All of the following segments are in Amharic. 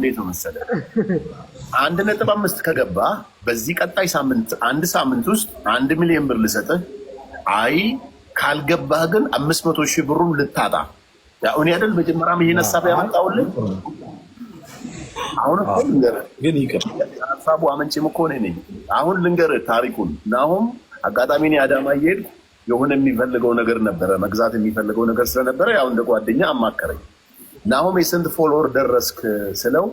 እንዴት ነው መሰለህ 1.5 ከገባ በዚህ ቀጣይ ሳምንት አንድ ሳምንት ውስጥ 1 ሚሊዮን ብር ልሰጥህ፣ አይ ካልገባህ ግን 500,000 ብሩን ልታጣ። ያው እኔ አይደል መጀመሪያም ይሄን ሐሳብ ያመጣሁልህ። አሁን እኮ ልንገርህ ግን ይቅር ሐሳቡ አመንጭም እኮ ነኝ። አሁን ልንገርህ ታሪኩን። ናሁም አጋጣሚ እኔ አዳማ እየሄድኩ የሆነ የሚፈልገው ነገር ነበረ፣ መግዛት የሚፈልገው ነገር ስለነበረ ያው እንደ ጓደኛ አማከረኝ። ናሁም የስንት ፎሎወር ደረስክ ስለው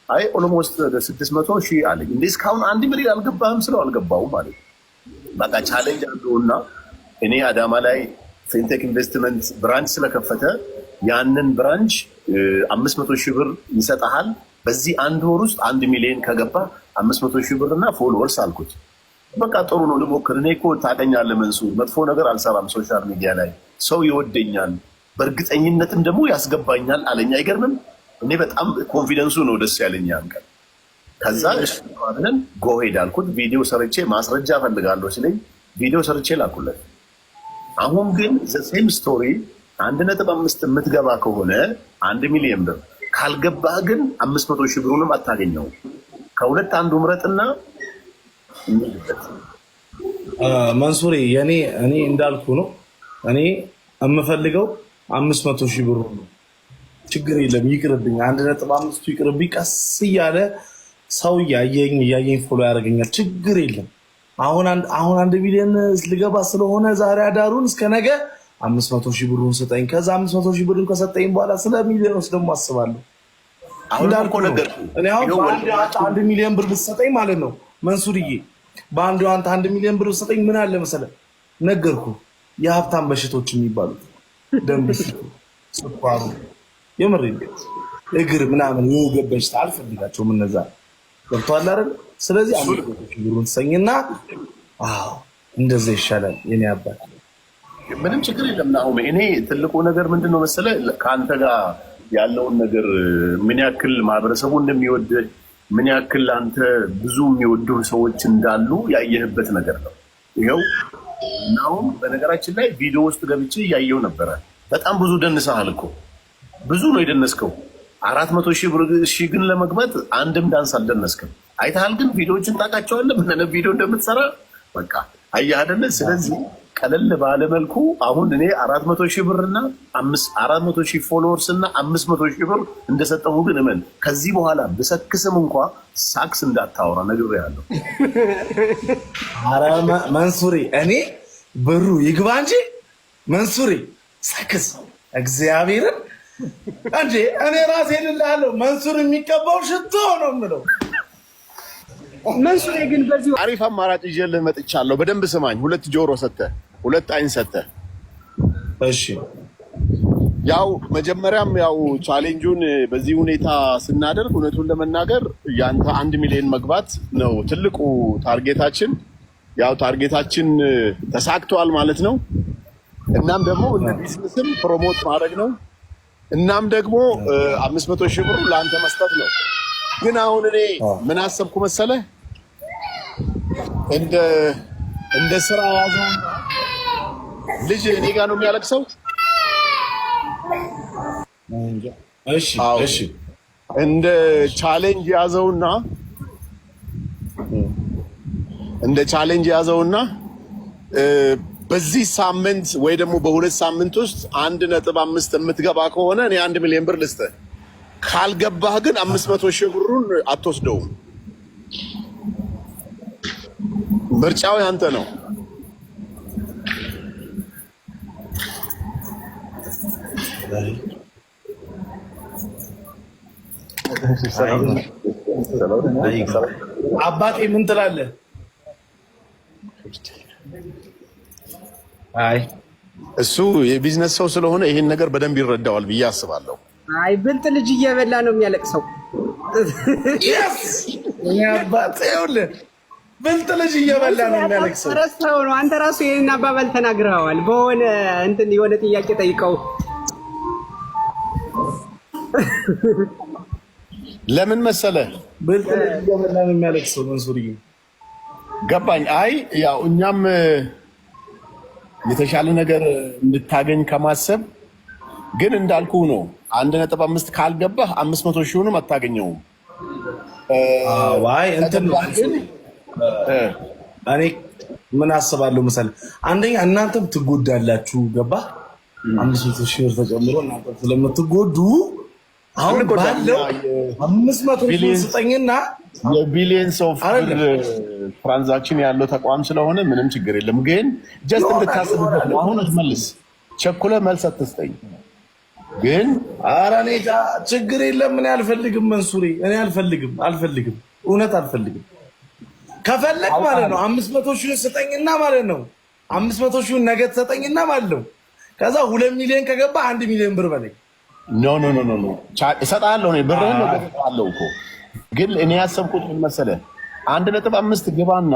አይ ኦልሞስት 600,000 አለኝ። እንዴ እስካሁን 1 ሚሊዮን አልገባህም ስለው አልገባሁም ማለት በቃ ቻሌንጅ አለውና እኔ አዳማ ላይ ፊንቴክ ኢንቨስትመንት ብራንች ስለከፈተ ያንን ብራንች 500,000 ብር ይሰጣል። በዚህ አንድ ወር ውስጥ 1 ሚሊዮን ከገባ 500,000 ብር እና ፎሎወርስ አልኩት። በቃ ጥሩ ነው ልሞክር። እኔ እኮ ታውቀኛለህ መንሱር፣ መጥፎ ነገር አልሰራም። ሶሻል ሚዲያ ላይ ሰው ይወደኛል፣ በእርግጠኝነትም ደግሞ ያስገባኛል አለኝ። አይገርምም? እኔ በጣም ኮንፊደንሱ ነው ደስ ያለኝ ያን ቀን። ከዛ እሺ ብለን ጎ ሄድ አልኩት። ቪዲዮ ሰርቼ ማስረጃ ፈልጋለሁ ሲለኝ ቪዲዮ ሰርቼ ላኩለት። አሁን ግን ዘሴም ስቶሪ 1.5 የምትገባ ከሆነ 1 ሚሊዮን ብር ካልገባህ ግን 500,000 ብሩንም አታገኘውም። ከሁለት አንዱ ምረጥና መንሱሬ እኔ እንዳልኩ ነው። እኔ የምፈልገው 500,000 ብሩ ነው። ችግር የለም ይቅርብኝ፣ 1.5 ይቅርብኝ። ቀስ እያለ ሰው እያየኝ ፎሎ ያደርገኛል። ችግር የለም። አሁን 1 ሚሊዮን ልገባ ስለሆነ ዛሬ አዳሩን እስከ ነገ 500,000 ብሩን ስጠኝ። ከዛ 500,000 ብሩን ከሰጠኝ በኋላ ስለ ሚሊዮንስ ደግሞ አስባለሁ። አሁን እኮ ነገር እኔ አሁን 1 ሚሊዮን ብር ብትሰጠኝ ማለት ነው መንሱርዬ፣ በአንዱ አንተ 1 ሚሊዮን ብር ብትሰጠኝ ምን አለ መሰለህ ነገርኩ፣ የሀብታም በሽቶች የሚባሉት ደም ግፊቱ፣ ስኳሩ፣ የምር እግር ምናምን የወገብ በሽታ አልፈልጋቸውም። እነዛ ገብቶሃል አይደል? ስለዚህ 500,000 ብሩን ትሰኝና አዎ እንደዛ ይሻላል የኔ አባት። ምንም ችግር የለም ናሆም። እኔ ትልቁ ነገር ምንድነው መሰለህ ከአንተ ጋር ያለውን ነገር ምን ያክል ማህበረሰቡ እንደሚወድ ምን ያክል አንተ ብዙ የሚወዱ ሰዎች እንዳሉ ያየህበት ነገር ነው። ይኸው ናሆም በነገራችን ላይ ቪዲዮ ውስጥ ገብቼ እያየው ነበረ። በጣም ብዙ ደንሰሃል እኮ ብዙ ነው የደነስከው። 400,000 ብር ግን ለመግባት አንድም ዳንስ አልደነስክም። አይተሃል ግን ቪዲዮዎችን ታውቃቸዋለህ ምን አይነት ቪዲዮ እንደምትሰራ በቃ አየህ አይደለ? ስለዚህ ቀለል ባለ መልኩ አሁን እኔ 400,000 ብርና 400,000 ፎሎወርስ እና 500,000 ብር እንደሰጠሁ ግን እመን ከዚህ በኋላ ብሰክስም እንኳ ሳክስ እንዳታወራ ነግሬሃለሁ። ኧረ መንሱሬ እኔ ብሩ ይግባ እንጂ መንሱሬ ሰክስ እግዚአብሔርን እንዴ እኔ ራሴ ልልሃለሁ። መንሱር የሚቀባው ሽቶ ነው የምለው። መንሱሬ ግን በዚህ አሪፍ አማራጭ ይዤልህ መጥቻለሁ። በደንብ ስማኝ። 2 ጆሮ ሰተህ 2 አይን ሰተህ እሺ። ያው መጀመሪያም ያው ቻሌንጁን በዚህ ሁኔታ ስናደርግ እውነቱን ለመናገር ያንተ 1 ሚሊዮን መግባት ነው ትልቁ ታርጌታችን። ያው ታርጌታችን ተሳክቷል ማለት ነው። እናም ደግሞ እንደ ቢዝነስም ፕሮሞት ማድረግ ነው። እናም ደግሞ 500,000 ብር ለአንተ መስጠት ነው። ግን አሁን እኔ ምን አሰብኩ መሰለህ እንደ ስራ ያዘው ልጅ እኔ ጋር ነው የሚያለቅሰው። እሺ እንደ ቻሌንጅ ያዘውና በዚህ ሳምንት ወይ ደግሞ በ2 ሳምንት ውስጥ 1.5 የምትገባ ከሆነ እኔ 1 ሚሊዮን ብር ልስጥህ። ካልገባህ ግን 500,000 ብሩን አትወስደውም። ምርጫው ያንተ ነው። አባቴ ምን ትላለህ? አይ እሱ የቢዝነስ ሰው ስለሆነ ይሄን ነገር በደንብ ይረዳዋል ብዬ አስባለሁ። አይ ብልጥ ልጅ እየበላ ነው የሚያለቅሰው። አባቴ ይኸውልህ ብልጥ ልጅ እየበላ ነው የሚያለቅሰው። ረስተኸው ነው አንተ ራሱ ይሄን አባባል ተናግረዋል። በሆነ እንትን የሆነ ጥያቄ ጠይቀው ለምን መሰለህ ብልጥ ልጅ እየበላ ነው የሚያለቅሰው። መንሱርዬ ገባኝ። አይ ያው እኛም የተሻለ ነገር እንድታገኝ ከማሰብ ግን እንዳልኩ ነው 1.5 ካልገባህ 500,000ንም አታገኘውም። ዋይ እንትን እኔ ምን አስባለሁ መሰለህ፣ አንደኛ እናንተም ትጎዳላችሁ። ገባ 500 ሺህ ብር ተጨምሮ እናንተም ስለምትጎዱ አሁን ባለው 500 ሺህ ስጠኝና የቢሊየንስ ኦፍ ብር ትራንዛክሽን ያለው ተቋም ስለሆነ ምንም ችግር የለም። ግን ጀስት እንድታስብበት ነው። አሁን መልስ ቸኩለ መልስ አትስጠኝ። ግን ኧረ እኔ ችግር የለም። እኔ አልፈልግም መንሱሬ፣ እኔ አልፈልግም፣ እውነት አልፈልግም። ከፈለግ ማለት ነው 500 ሺህ ስጠኝና ማለት ነው 500 ሺህ ነገ ትሰጠኝና ማለት ነው። ከዛ 2 ሚሊዮን ከገባ 1 ሚሊዮን ብር በለኝ። ኖ እሰጥሃለሁ። እኔ ብርህን ነው እሰጥሃለሁ እኮ። ግን እኔ ያሰብኩት ምን መሰለህ 1.5 ግባና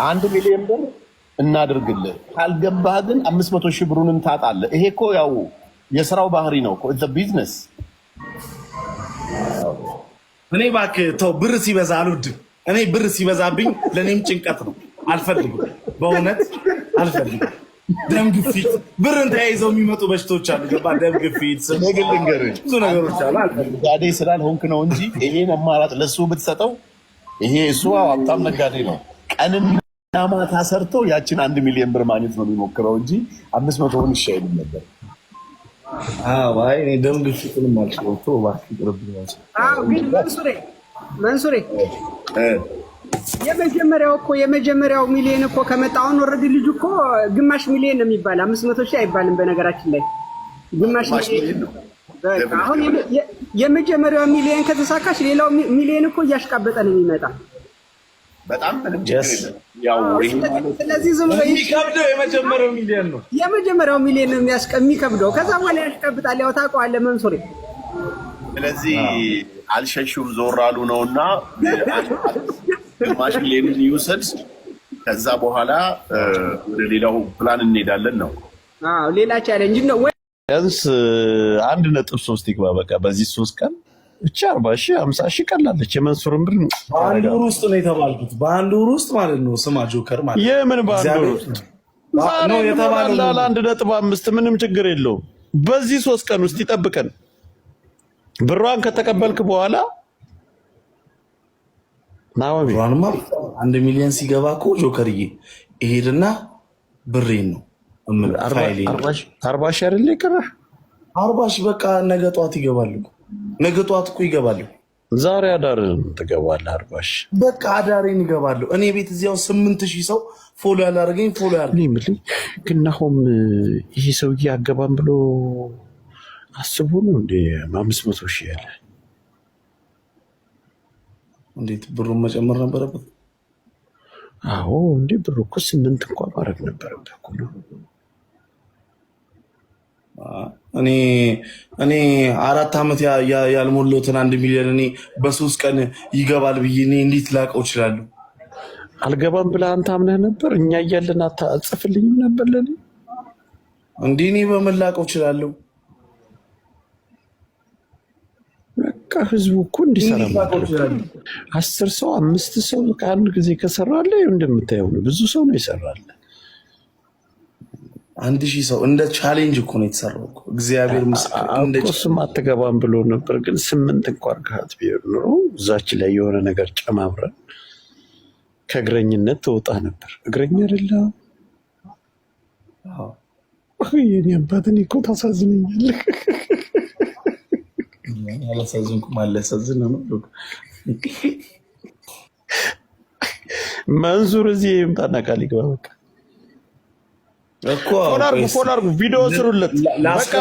1 ሚሊዮን ብር እናድርግልህ። ካልገባህ ግን 500 ሺህ ብሩንም ታጣለህ። ይሄ እኮ ያው የስራው ባህሪ ነው እኮ ቢዝነስ። እኔ እባክህ ተው፣ ብር ሲበዛ አልወድም። እኔ ብር ሲበዛብኝ ለእኔም ጭንቀት ነው። አልፈልግም፣ በእውነት አልፈልግም። ደም ግፊት፣ ብርን ተያይዘው የሚመጡ በሽቶች አሉ። ገባ? ደም ግፊት፣ ብዙ ነገሮች አሉ። ነጋዴ ስላልሆንክ ነው እንጂ ይሄን አማራጭ ለሱ ብትሰጠው፣ ይሄ እሱ ሀብታም ነጋዴ ነው። ቀንና ማታ ሰርቶ ያችን 1 ሚሊዮን ብር ማግኘት ነው የሚሞክረው እንጂ 500ውን ይሻይልም ነበር። አይ እኔ ደም ግፊትንም አልችልም። ተው እባክህ ይቅርብኝ። ግን መንሱሬ የመጀመሪያው ሚሊዮን እኮ ከመጣ አሁን ኦልሬዲ ልጁ እኮ ግማሽ ሚሊዮን ነው የሚባል 500 ሺህ አይባልም። በነገራችን ላይ ግማሽ ሚሊዮን ነው። አሁን የመጀመሪያው ሚሊዮን ከተሳካሽ ሌላው ሚሊዮን እኮ እያሽቃበጠ ነው የሚመጣ። በጣም ምንም ችግር የለም። ያው ስለዚህ ዝም ብሎ የሚከብደው የመጀመሪያው ሚሊዮን ነው። የመጀመሪያው ሚሊዮን ነው የሚከብደው። ከዛ በኋላ ያሽቃብጣል። ያው ታውቀዋለህ መንሱሬ። ስለዚህ አልሸሹም ዞር አሉ ነውና ግማሽ ሚሊዮን ይውሰድ። ከዛ በኋላ ወደ ሌላው ፕላን እንሄዳለን ነው። ሌላ ቻሌንጅ ነው። ቢያንስ 1.3 ይግባ በቃ በዚህ 3 ቀን ብቻ 40 ሺህ 50 ሺህ ቀላለች። የመንሱርን ብር በአንድ ወር ውስጥ ነው የተባልኩት። በአንድ ወር ውስጥ ማለት ነው። ስማ ጆከር ማለት የምን በአንድ ወር ውስጥ ነው የተባለው? 1.5 ምንም ችግር የለውም። በዚህ 3 ቀን ውስጥ ይጠብቀን። ብሯን ከተቀበልክ በኋላ ብሯንማ 1 ሚሊዮን ሲገባ እኮ ጆከርዬ ይሄድና ብሬን ነው 40 ሺህ አይደል ይቀራል? 40 ሺህ በቃ ነገ ጠዋት ይገባል እኮ። ነገ ጠዋት እኮ ይገባል። ዛሬ አዳርን ትገባለህ። 40 ሺህ በቃ አዳሬን ይገባለሁ። እኔ ቤት እዚያው 8000 ሰው ፎሎ ያላደረገኝ ፎሎ ያደረገኝ። ግን አሁን ይሄ ሰውዬ አገባም ብሎ አስቡ ነው እንዴ 500 ሺህ ያለ? እንዴት ብሩን መጨመር ነበረበት? አዎ እንዴ ብሩ እኮ 8 እንኳን ማድረግ ነበረበት እኮ ነው። እኔ 4 ዓመት ያልሞላሁትን 1 ሚሊዮን እኔ በ3 ቀን ይገባል ብዬ እኔ እንዴት ላውቀው እችላለሁ? አልገባም ብለህ አንተ አምነህ ነበር? እኛ እያለን አትጽፍልኝም ነበር ለኔ? እንዴ እኔ በምን ላውቀው እችላለሁ? በቃ ህዝቡ እኮ እንዲሰራ ማለት 10 ሰው 5 ሰው ከአንድ ጊዜ ከሰራለ እንደምታየው ነው። ብዙ ሰው ነው ይሰራል። 1000 ሰው እንደ ቻሌንጅ እኮ ነው የተሰራው እኮ። እግዚአብሔር ምስክር እንደ እሱም አትገባም ብሎ ነበር። ግን 8 እንኳን ካት ቢሆን ነው እዛች ላይ የሆነ ነገር ጨማምረን ከእግረኝነት ተወጣ ነበር። እግረኛ አይደለም። የኔ አባት እኔ እኮ ታሳዝነኛለህ። አላሳዝንኩም። አላሳዝን ነው መንሱር እዚህ ይምጣና ቃል ይግባ። በቃ እኮ ፎላር ቪዲዮ ስሩለት በቃ